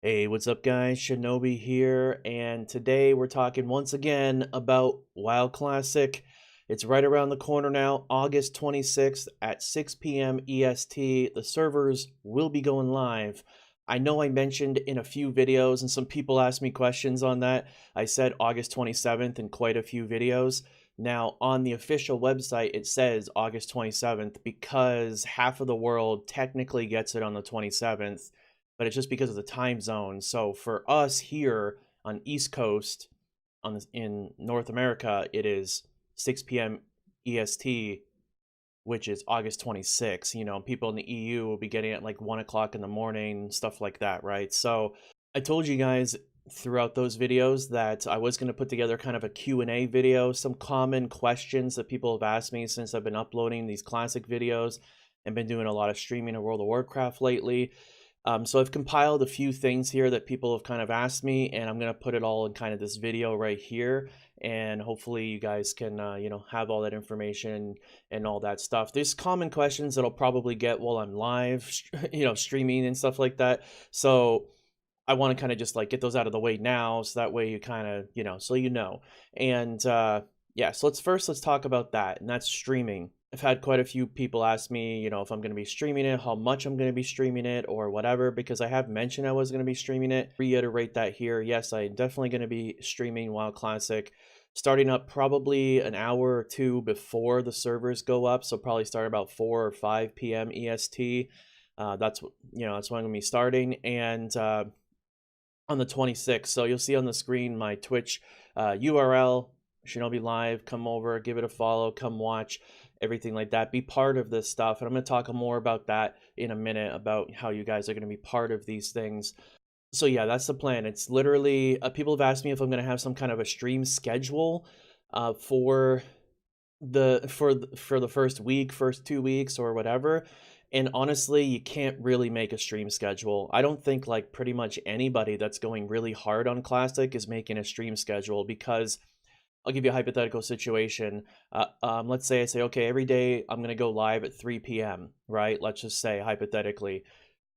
Hey, what's up, guys? Shinobi here, and today we're talking once again about WoW Classic. It's right around the corner now, August 26th at 6 p.m. EST. The servers will be going live. I know I mentioned in a few videos, and some people asked me questions on that. I said August 27th in quite a few videos. Now, on the official website, it says August 27th because half of the world technically gets it on the 27th, but it's just because of the time zone. So for us here on East Coast, in North America, it is 6 p.m. EST, which is August 26th. You know, people in the EU will be getting it at like 1 o'clock in the morning, stuff like that, right? So I told you guys throughout those videos that I was going to put together kind of a Q&A video, some common questions that people have asked me since I've been uploading these classic videos and been doing a lot of streaming of World of Warcraft lately. So I've compiled a few things here that people have kind of asked me, and I'm going to put it all in kind of this video right here. And hopefully you guys can, have all that information and all that stuff. There's common questions that I'll probably get while I'm live, streaming and stuff like that. So I want to kind of just like get those out of the way now, so that way you kind of, so you know. And yeah, so let's talk about that, and that's streaming. I've had quite a few people ask me, if I'm going to be streaming it, how much I'm going to be streaming it, or whatever, because I have mentioned I was going to be streaming it. Reiterate that here. Yes, I'm definitely going to be streaming WoW Classic, starting up probably an hour or two before the servers go up. So probably start about 4 or 5 p.m. EST. That's when I'm going to be starting. And on the 26th. So you'll see on the screen my Twitch URL, Shinobi Live. Come over, give it a follow, come watch, everything like that. Be part of this stuff. And I'm going to talk more about that in a minute, about how you guys are going to be part of these things. So yeah, that's the plan. It's literally, people have asked me if I'm going to have some kind of a stream schedule for the first week, first 2 weeks, or whatever. And honestly, you can't really make a stream schedule. I don't think like pretty much anybody that's going really hard on Classic is making a stream schedule, because I'll give you a hypothetical situation. Let's say I say, okay, every day I'm going to go live at 3 p.m., right? Let's just say hypothetically.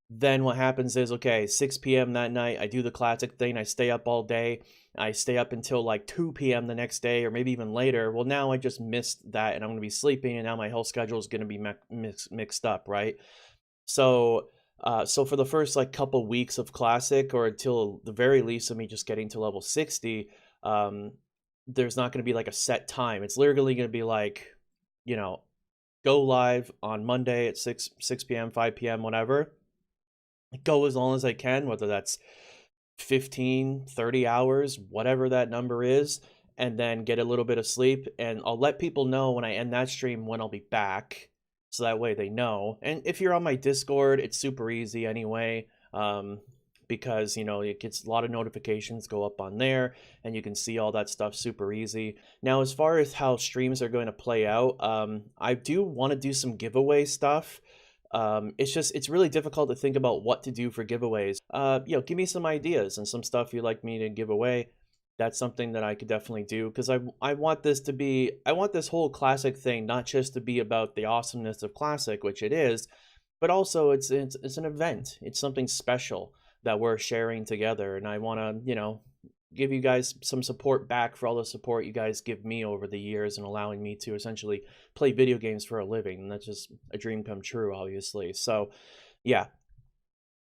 Then what happens is, okay, 6 p.m. that night, I do the Classic thing, I stay up all day, I stay up until like 2 p.m. the next day, or maybe even later. Well, now I just missed that, and I'm going to be sleeping, and now my whole schedule is going to be mixed up, right? So, so for the first like couple weeks of Classic, or until the very least of me just getting to level 60, there's not going to be like a set time. It's literally going to be like, go live on Monday at 6 p.m., 5 p.m., whatever. Go as long as I can, whether that's 15, 30 hours, whatever that number is, and then get a little bit of sleep. And I'll let people know when I end that stream when I'll be back, so that way they know. And if you're on my Discord, it's super easy anyway, because it gets a lot of notifications go up on there, and you can see all that stuff super easy. Now, as far as how streams are going to play out, I do want to do some giveaway stuff. It's really difficult to think about what to do for giveaways. Give me some ideas and some stuff you'd like me to give away. That's something that I could definitely do, because I want this whole Classic thing not just to be about the awesomeness of Classic, which it is, but also it's an event. It's something special that we're sharing together, and I want to, give you guys some support back for all the support you guys give me over the years, and allowing me to essentially play video games for a living. And that's just a dream come true, obviously. So yeah.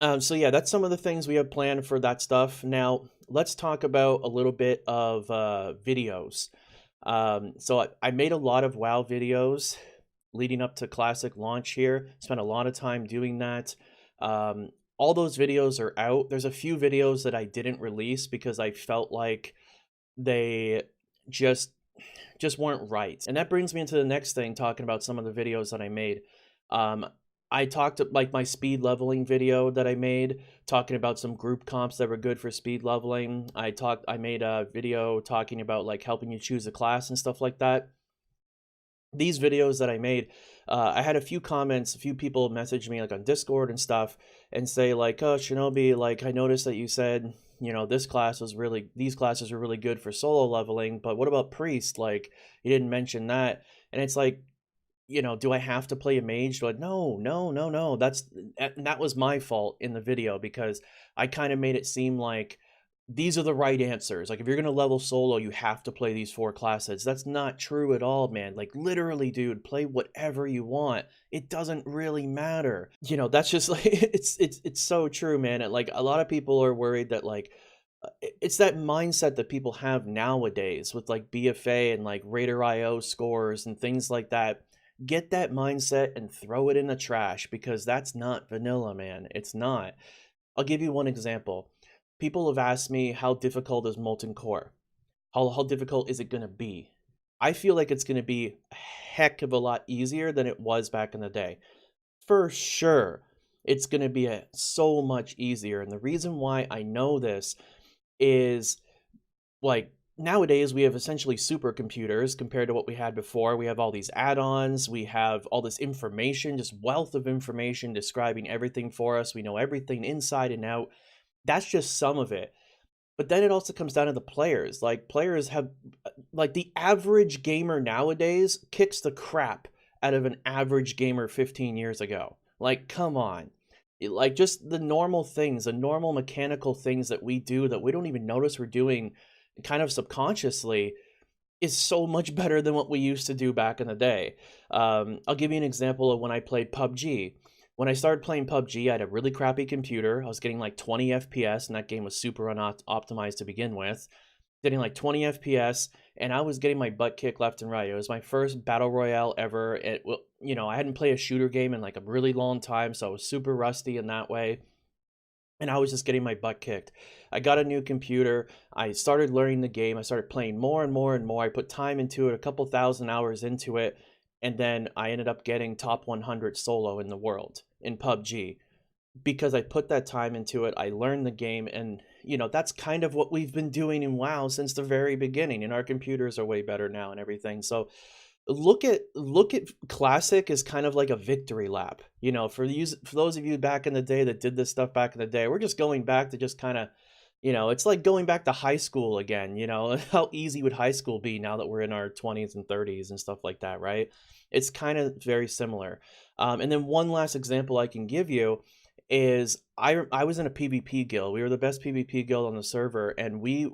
That's some of the things we have planned for that stuff. Now let's talk about a little bit of videos. So I made a lot of WoW videos leading up to Classic launch here. Spent a lot of time doing that. All those videos are out. There's a few videos that I didn't release because I felt like they just weren't right. And that brings me into the next thing, talking about some of the videos that I made. I talked like my speed leveling video that I made, talking about some group comps that were good for speed leveling. I made a video talking about like helping you choose a class and stuff like that. These videos that I made, I had a few comments, a few people message me like on Discord and stuff, and say like, oh, Shinobi, like I noticed that you said, these classes were really good for solo leveling, but what about priest? Like, you didn't mention that. And it's like, do I have to play a mage? No, no, no, no. That was my fault in the video because I kind of made it seem like these are the right answers. Like if you're gonna level solo, you have to play these 4 classes. That's not true at all, man. Like literally, dude, play whatever you want. It doesn't really matter. That's just like it's so true, man. And like a lot of people are worried that like it's that mindset that people have nowadays with like BFA and like Raider IO scores and things like that. Get that mindset and throw it in the trash because that's not vanilla, man. It's not. I'll give you one example. People have asked me how difficult is Molten Core? How difficult is it going to be? I feel like it's going to be a heck of a lot easier than it was back in the day. For sure, it's going to be so much easier. And the reason why I know this is like nowadays we have essentially supercomputers compared to what we had before. We have all these add-ons, we have all this information, just wealth of information describing everything for us. We know everything inside and out. That's just some of it. But then it also comes down to the players. Like players have like the average gamer nowadays kicks the crap out of an average gamer 15 years ago. Like come on. Like just the normal things, the normal mechanical things that we do that we don't even notice we're doing kind of subconsciously is so much better than what we used to do back in the day. I'll give you an example of when I played PUBG. When I started playing PUBG, I had a really crappy computer. I was getting like 20 FPS, and that game was super unoptimized to begin with. Getting like 20 FPS, and I was getting my butt kicked left and right. It was my first battle royale ever. I hadn't played a shooter game in like a really long time, so I was super rusty in that way. And I was just getting my butt kicked. I got a new computer. I started learning the game. I started playing more and more and more. I put time into it, a couple thousand hours into it. And then I ended up getting top 100 solo in the world in PUBG because I put that time into it. I learned the game. And, that's kind of what we've been doing in WoW since the very beginning. And our computers are way better now and everything. So look at classic as kind of like a victory lap. For those of you back in the day that did this stuff back in the day, we're just going back to just kind of, it's like going back to high school again. How easy would high school be now that we're in our 20s and 30s and stuff like that, right? It's kind of very similar. And then one last example I can give you is I was in a PvP guild. We were the best PvP guild on the server, and we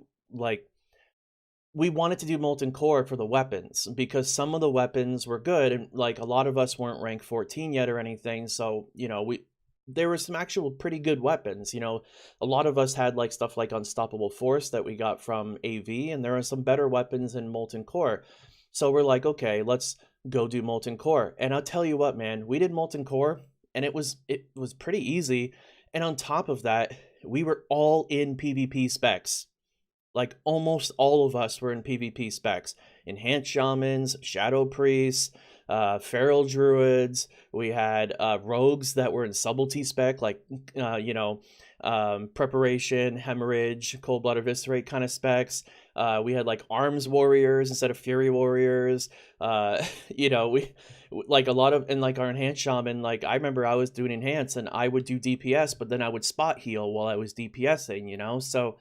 wanted to do Molten Core for the weapons because some of the weapons were good, and like a lot of us weren't rank 14 yet or anything. So, there were some actual pretty good weapons. A lot of us had like stuff like Unstoppable Force that we got from AV, and there are some better weapons in Molten Core. So we're like, okay, let's go do Molten Core. And I'll tell you what, man, we did Molten Core and it was pretty easy. And on top of that, we were all in PvP specs. Like almost all of us were in PvP specs. Enhanced Shamans, Shadow Priests, Feral Druids. We had rogues that were in Subtlety spec, like, Preparation, Hemorrhage, Cold-Blood Eviscerate kind of specs. We had like Arms Warriors instead of Fury Warriors. We like a lot of, and like our Enhanced Shaman, like I remember I was doing Enhance and I would do DPS, but then I would spot heal while I was DPSing, so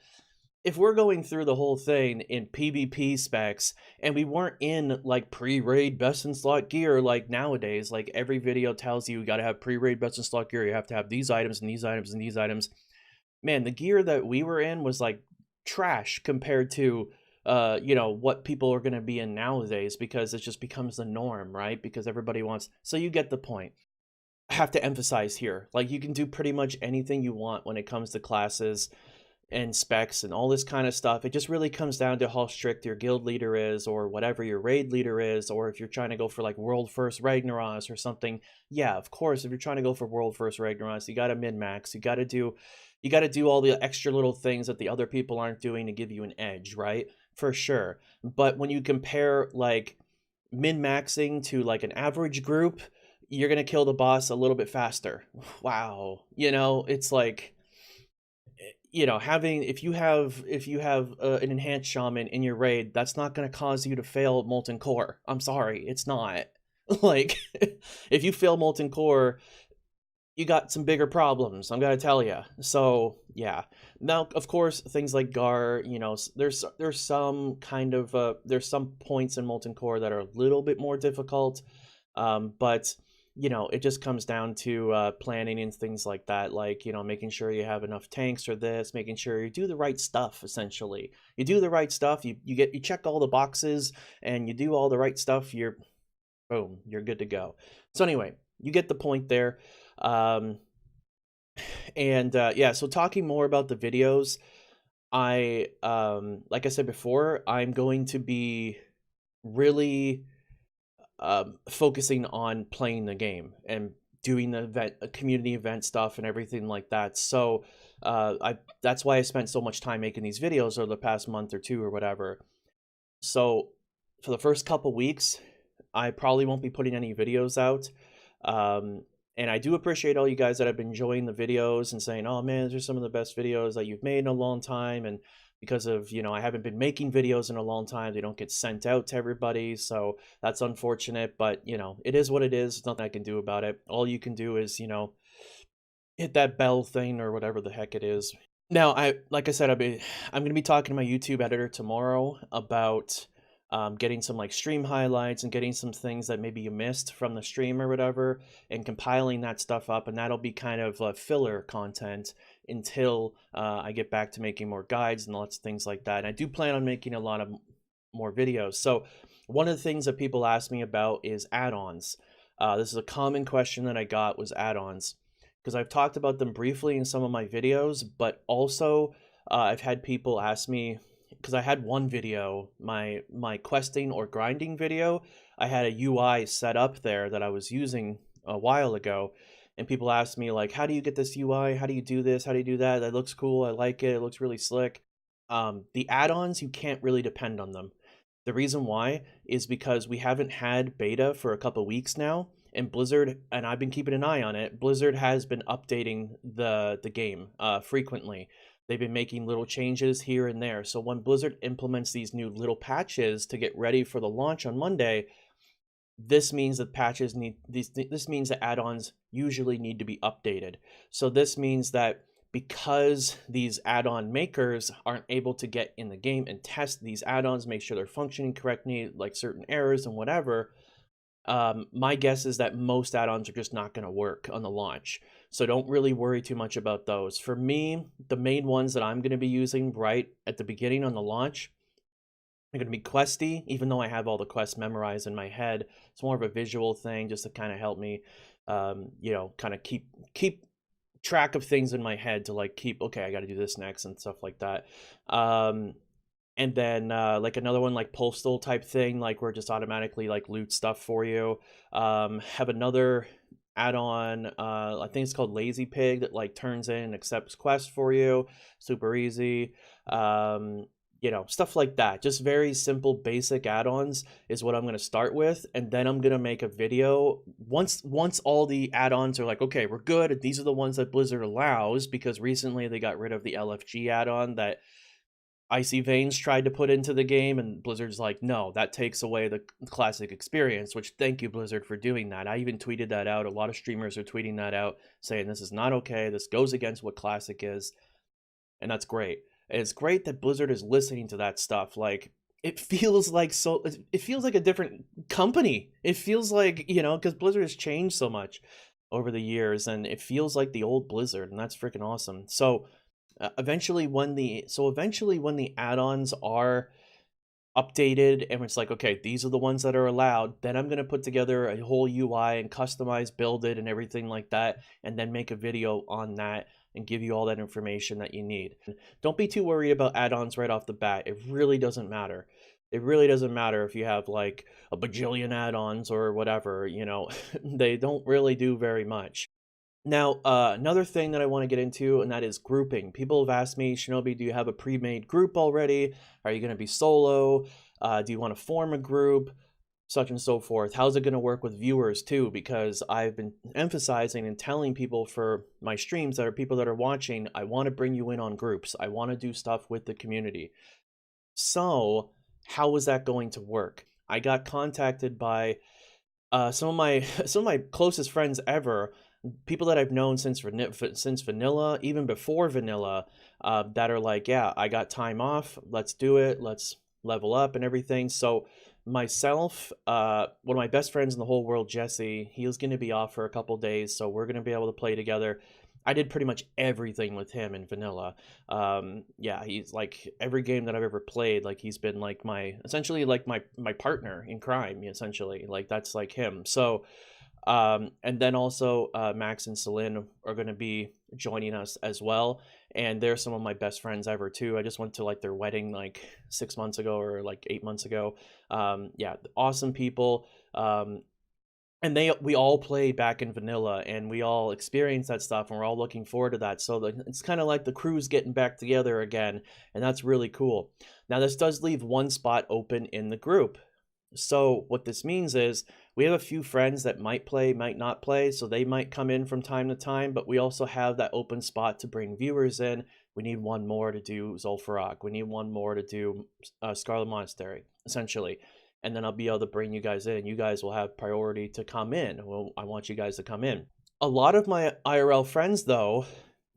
if we're going through the whole thing in PvP specs and we weren't in like pre-raid best in slot gear like nowadays, like every video tells you got to have pre-raid best in slot gear, you have to have these items and these items and these items. Man, the gear that we were in was like trash compared to what people are going to be in nowadays because it just becomes the norm, right? Because everybody wants, so you get the point. I have to emphasize here, like you can do pretty much anything you want when it comes to classes and specs and all this kind of stuff. It just really comes down to how strict your guild leader is or whatever your raid leader is, or if you're trying to go for like world first Ragnaros or something. Yeah, of course, if you're trying to go for world first Ragnaros, you got to min-max. You got to do all the extra little things that the other people aren't doing to give you an edge, right? For sure. But when you compare like min-maxing to like an average group, you're going to kill the boss a little bit faster. Wow. It's like, if you have an Enhanced Shaman in your raid, that's not going to cause you to fail Molten Core. I'm sorry, it's not. Like, if you fail Molten Core, you got some bigger problems, I'm gonna tell you. So yeah. Now, of course, things like Gar, there's some kind of there's some points in Molten Core that are a little bit more difficult. But you know, it just comes down to planning and things like that, like, you know, making sure you have enough tanks for this, making sure you do the right stuff. Essentially, you do the right stuff, you check all the boxes, and you do all the right stuff, you're boom, you're good to go. So anyway, you get the point there. um and yeah, so talking more about the videos, I like I said before, I'm going to be really focusing on playing the game and doing the community event stuff and everything like that. So I that's why I spent so much time making these videos over the past month or two or whatever. So for the first couple weeks, I probably won't be putting any videos out. Um, and I do appreciate all you guys that have been enjoying the videos and saying, "Oh man, these are some of the best videos that you've made in a long time." And because of, you know, I haven't been making videos in a long time, they don't get sent out to everybody. So that's unfortunate, but you know, it is what it is. There's nothing I can do about it. All you can do is, you know, hit that bell thing or whatever the heck it is. Now, like I said, I'm gonna be talking to my YouTube editor tomorrow about getting some like stream highlights and getting some things that maybe you missed from the stream or whatever, and compiling that stuff up, and that'll be kind of filler content until I get back to making more guides and lots of things like that. And I do plan on making a lot of more videos. So one of the things that people ask me about is add-ons. This is a common question that I got, was add-ons, because I've talked about them briefly in some of my videos, but also I've had people ask me, because I had one video, my questing or grinding video, I had a UI set up there that I was using a while ago, and people asked me like, how do you get this UI? How do you do this? How do you do that? That looks cool. I like it. It looks really slick. The add-ons, you can't really depend on them. The reason why is because we haven't had beta for a couple weeks now, and Blizzard, and I've been keeping an eye on it, Blizzard has been updating the game frequently. They've been making little changes here and there. So when Blizzard implements these new little patches to get ready for the launch on Monday, this means that patches need these this means that add-ons usually need to be updated. So this means that because these add-on makers aren't able to get in the game and test these add-ons, make sure they're functioning correctly, like certain errors and whatever, my guess is that most add-ons are just not going to work on the launch. So don't really worry too much about those. For me, the main ones that I'm going to be using right at the beginning on the launch are going to be Questy, even though I have all the quests memorized in my head. It's more of a visual thing just to kind of help me, you know, kind of keep track of things in my head to like keep, okay, I got to do this next and stuff like that. And then like another one like postal type thing, like where it just automatically like loot stuff for you. Have another add-on, I think it's called Lazy Pig, that like turns in and accepts quests for you. Super easy. You know, stuff like that. Just very simple basic add-ons is what I'm going to start with, and then I'm going to make a video once all the add-ons are like, okay, we're good, these are the ones that Blizzard allows, because recently they got rid of the LFG add-on that Icy Veins tried to put into the game, and Blizzard's like, no, that takes away the classic experience, which thank you, Blizzard, for doing that. I even tweeted that out. A lot of streamers are tweeting that out, saying this is not okay, this goes against what classic is, and that's great. And it's great that Blizzard is listening to that stuff. Like, it feels like it feels like a different company. It feels like, you know, because Blizzard has changed so much over the years, and it feels like the old Blizzard, and that's freaking awesome. So eventually when the add-ons are updated and it's like, okay, these are the ones that are allowed, then I'm going to put together a whole UI and customize, build it and everything like that, and then make a video on that and give you all that information that you need. Don't be too worried about add-ons right off the bat. It really doesn't matter. It really doesn't matter if you have like a bajillion add-ons or whatever, you know. They don't really do very much. Now, another thing that I want to get into, and that is grouping. People have asked me, Shinobi, do you have a pre-made group already? Are you going to be solo? Do you want to form a group? Such and so forth. How's it going to work with viewers too? Because I've been emphasizing and telling people for my streams that are people that are watching, I want to bring you in on groups. I want to do stuff with the community. So how is that going to work? I got contacted by some of my closest friends ever, people that I've known since vanilla, even before vanilla, that are like, yeah, I got time off, let's do it, let's level up and everything. So Myself, one of my best friends in the whole world, Jesse, he was going to be off for a couple days, so we're going to be able to play together. I did pretty much everything with him in vanilla. Yeah, he's like every game that I've ever played, like he's been like my essentially like my partner in crime, essentially. Like that's like him. So and then also Max and Celine are going to be joining us as well, and they're some of my best friends ever too. I just went to like their wedding like 6 months ago or like 8 months ago. Yeah, awesome people. And we all play back in vanilla, and we all experience that stuff, and we're all looking forward to that. So it's kind of like the crew's getting back together again, and that's really cool. Now this does leave one spot open in the group. So what this means is we have a few friends that might play, might not play, so they might come in from time to time, but we also have that open spot to bring viewers in. We need one more to do Zul'Farrak. We need one more to do Scarlet Monastery, essentially. And then I'll be able to bring you guys in. You guys will have priority to come in. Well, I want you guys to come in. A lot of my IRL friends, though,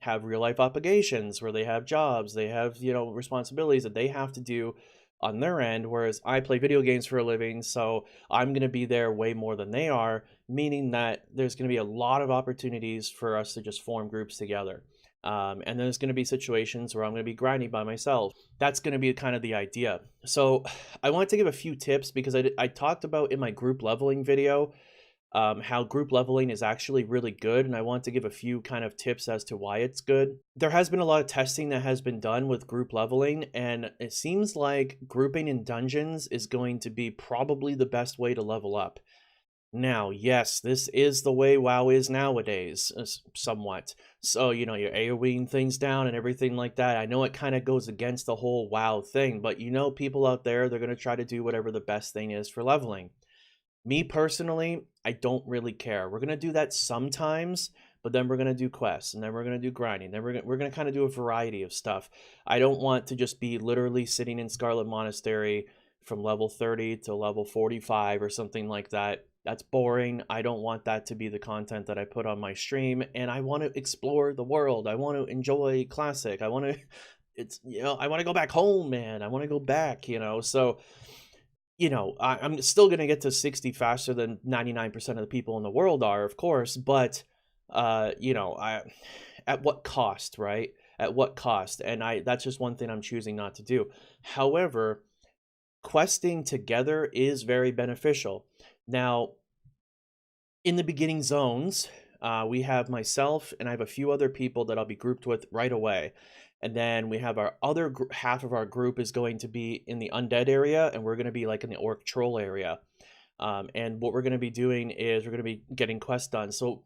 have real life obligations where they have jobs, they have, responsibilities that they have to do on their end, whereas I play video games for a living, so I'm going to be there way more than they are, meaning that there's going to be a lot of opportunities for us to just form groups together. And there's going to be situations where I'm going to be grinding by myself. That's going to be kind of the idea. So I wanted to give a few tips because I talked about in my group leveling video how group leveling is actually really good, and I want to give a few kind of tips as to why it's good. There has been a lot of testing that has been done with group leveling, and it seems like grouping in dungeons is going to be probably the best way to level up. Now, yes, this is the way WoW is nowadays, somewhat. So, you're AoEing things down and everything like that. I know it kind of goes against the whole WoW thing, but people out there, they're going to try to do whatever the best thing is for leveling. Me personally, I don't really care. We're going to do that sometimes, but then we're going to do quests, and then we're going to do grinding. Then we're going to kind of do a variety of stuff. I don't want to just be literally sitting in Scarlet Monastery from level 30 to level 45 or something like that. That's boring. I don't want that to be the content that I put on my stream, and I want to explore the world. I want to enjoy Classic. I want to I want to go back home, man. I want to go back, so I'm still going to get to 60 faster than 99% of the people in the world are, of course, but, at what cost, right? At what cost? And that's just one thing I'm choosing not to do. However, questing together is very beneficial. Now, in the beginning zones, we have myself and I have a few other people that I'll be grouped with right away. And then we have our other half of our group is going to be in the undead area, and we're going to be like in the orc troll area. And what we're going to be doing is we're going to be getting quests done. So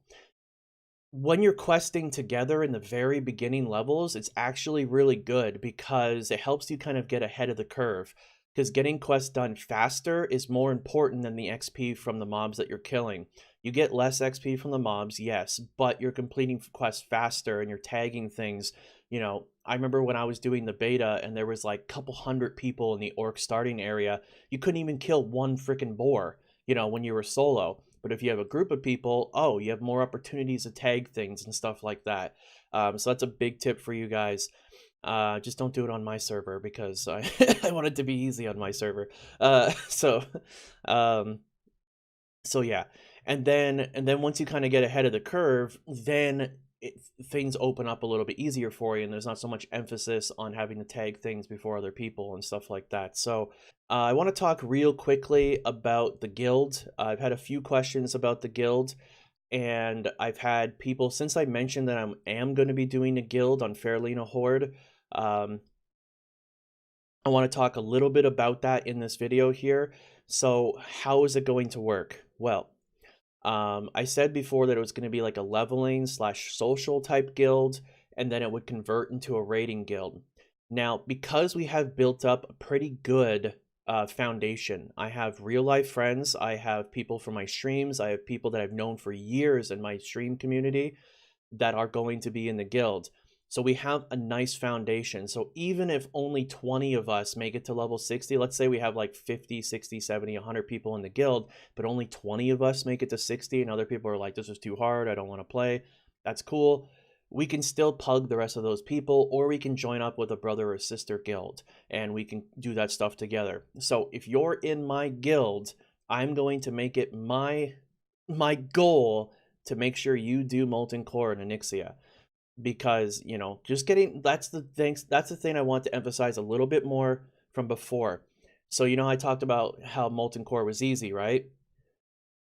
when you're questing together in the very beginning levels, it's actually really good because it helps you kind of get ahead of the curve. Because getting quests done faster is more important than the XP from the mobs that you're killing. You get less XP from the mobs, yes, but you're completing quests faster and you're tagging things. I remember when I was doing the beta and there was like a couple hundred people in the orc starting area, you couldn't even kill one freaking boar, when you were solo. But if you have a group of people, you have more opportunities to tag things and stuff like that. So that's a big tip for you guys. Just don't do it on my server because I, I want it to be easy on my server. Um, so yeah. And then once you kind of get ahead of the curve, then things open up a little bit easier for you, and there's not so much emphasis on having to tag things before other people and stuff like that. So I want to talk real quickly about the guild. I've had a few questions about the guild, and I've had people, since I mentioned that I am going to be doing a guild on Fairlena Horde, I want to talk a little bit about that in this video here. So how is it going to work? Well, I said before that it was going to be like a leveling / social type guild, and then it would convert into a raiding guild. Now, because we have built up a pretty good foundation, I have real life friends, I have people from my streams, I have people that I've known for years in my stream community that are going to be in the guild. So we have a nice foundation. So even if only 20 of us make it to level 60, let's say we have like 50, 60, 70, 100 people in the guild, but only 20 of us make it to 60 and other people are like, this is too hard, I don't want to play. That's cool. we can still pug the rest of those people, or we can join up with a brother or sister guild and we can do that stuff together. So if you're in my guild, I'm going to make it my goal to make sure you do Molten Core and Onyxia, because just getting that's the thing I want to emphasize a little bit more from before. So I talked about how Molten Core was easy, right?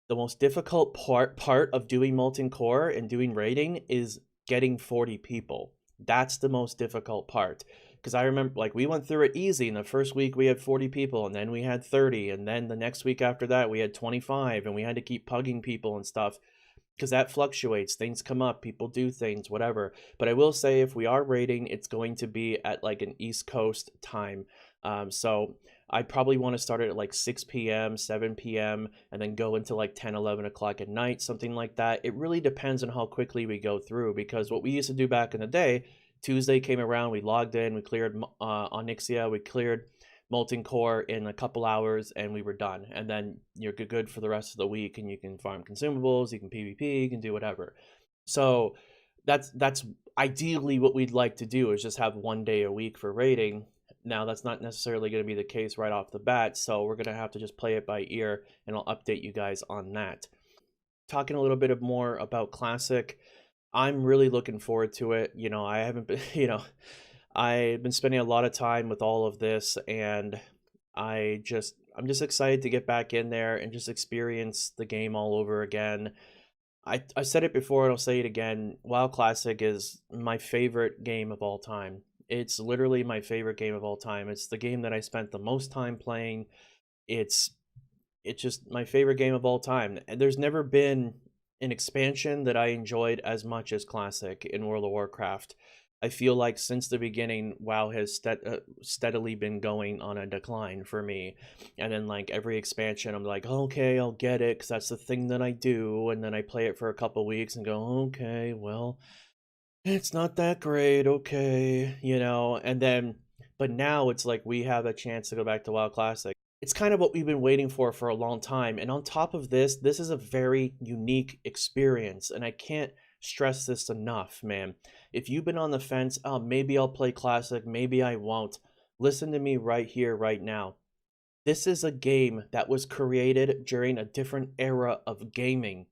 The most difficult part of doing Molten Core and doing raiding is getting 40 people. That's the most difficult part. Because I remember, like, we went through it easy. In the first week, we had 40 people, and then we had 30, and then the next week after that, we had 25, and we had to keep pugging people and stuff. Because that fluctuates. Things come up, people do things, whatever. But I will say, if we are raiding, it's going to be at like an East Coast time. So I probably want to start it at like 6 p.m., 7 p.m., and then go into like 10, 11 o'clock at night, something like that. It really depends on how quickly we go through, because what we used to do back in the day, Tuesday came around, we logged in, we cleared Onyxia, we cleared Molten Core in a couple hours, and we were done. And then you're good for the rest of the week, and you can farm consumables, you can PvP, you can do whatever. So that's ideally what we'd like to do, is just have 1 day a week for raiding. Now, that's not necessarily going to be the case right off the bat, so we're going to have to just play it by ear, and I'll update you guys on that. Talking a little bit more about Classic, I'm really looking forward to it. I haven't been, I've been spending a lot of time with all of this, and I'm just excited to get back in there and just experience the game all over again. I said it before and I'll say it again. WoW Classic is my favorite game of all time. It's literally my favorite game of all time. It's the game that I spent the most time playing. It's just my favorite game of all time. And there's never been an expansion that I enjoyed as much as Classic in World of Warcraft. I feel like since the beginning, WoW has steadily been going on a decline for me. And then like every expansion, I'm like, okay, I'll get it, because that's the thing that I do. And then I play it for a couple weeks and go, okay, well, it's not that great, okay, and then, but now it's like we have a chance to go back to WoW Classic. It's kind of what we've been waiting for a long time. And on top of this is a very unique experience, and I can't stress this enough, man. If you've been on the fence, oh, maybe I'll play Classic, maybe I won't, listen to me right here, right now. This is a game that was created during a different era of gaming.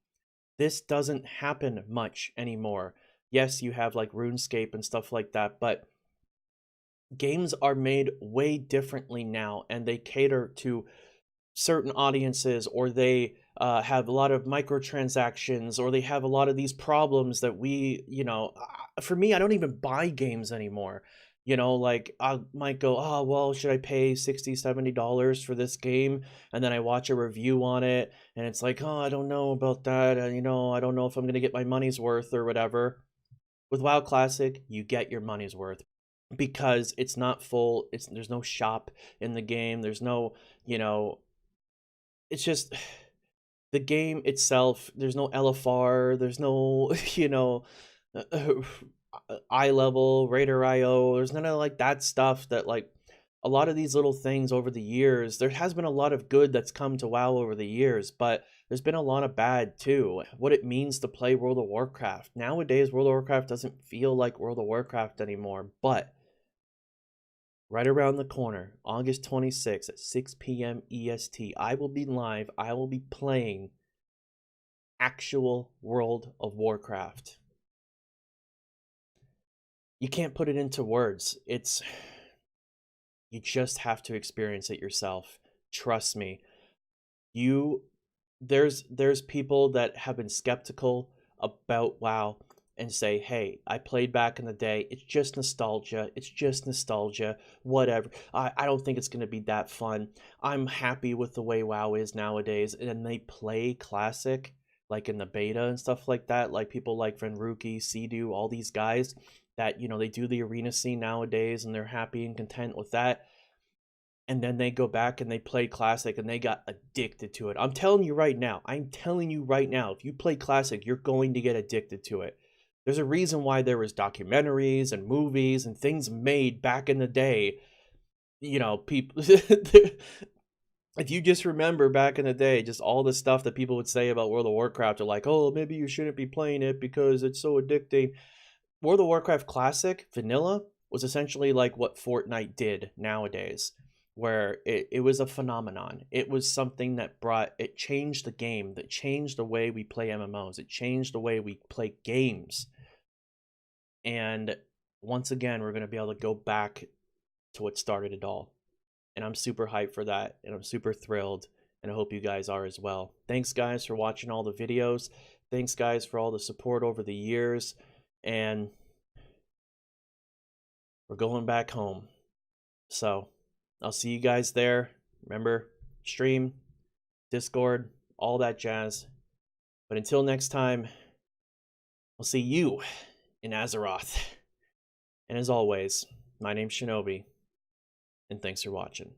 This doesn't happen much anymore. Yes, you have like RuneScape and stuff like that, but games are made way differently now, and they cater to certain audiences, or they have a lot of microtransactions, or they have a lot of these problems that for me, I don't even buy games anymore. Like I might go, oh, well, should I pay $60, $70 for this game? And then I watch a review on it, and it's like, oh, I don't know about that. I don't know if I'm going to get my money's worth or whatever. With WoW Classic, you get your money's worth, because it's not full. There's no shop in the game. There's no, it's just the game itself. There's no LFR. There's no, eye level, Raider IO. There's none of like that stuff that like a lot of these little things over the years. There has been a lot of good that's come to WoW over the years, but there's been a lot of bad too. What it means to play World of Warcraft. Nowadays, World of Warcraft doesn't feel like World of Warcraft anymore, but right around the corner, August 26th at 6 p.m. EST, I will be live. I will be playing actual World of Warcraft. You can't put it into words. You just have to experience it yourself. Trust me. There's people that have been skeptical about WoW and say, hey, I played back in the day. It's just nostalgia. It's just nostalgia. Whatever. I don't think it's going to be that fun. I'm happy with the way WoW is nowadays. And they play Classic, like in the beta and stuff like that. Like people like Venruki, Sea-Doo, all these guys that, they do the arena scene nowadays, and they're happy and content with that. And then they go back and they play Classic, and they got addicted to it. I'm telling you right now, if you play Classic, you're going to get addicted to it. There's a reason why there was documentaries and movies and things made back in the day. People, if you just remember back in the day, just all the stuff that people would say about World of Warcraft are like, oh, maybe you shouldn't be playing it because it's so addicting. World of Warcraft Classic Vanilla was essentially like what Fortnite did nowadays, where it was a phenomenon. It was something that it changed the game, that changed the way we play MMOs, it changed the way we play games. And once again, we're going to be able to go back to what started it all. And I'm super hyped for that, and I'm super thrilled, and I hope you guys are as well. Thanks, guys, for watching all the videos. Thanks, guys, for all the support over the years. And we're going back home. So I'll see you guys there. Remember, stream, Discord, all that jazz. But until next time, I'll see you in Azeroth. And as always, my name's Shinobi, and thanks for watching.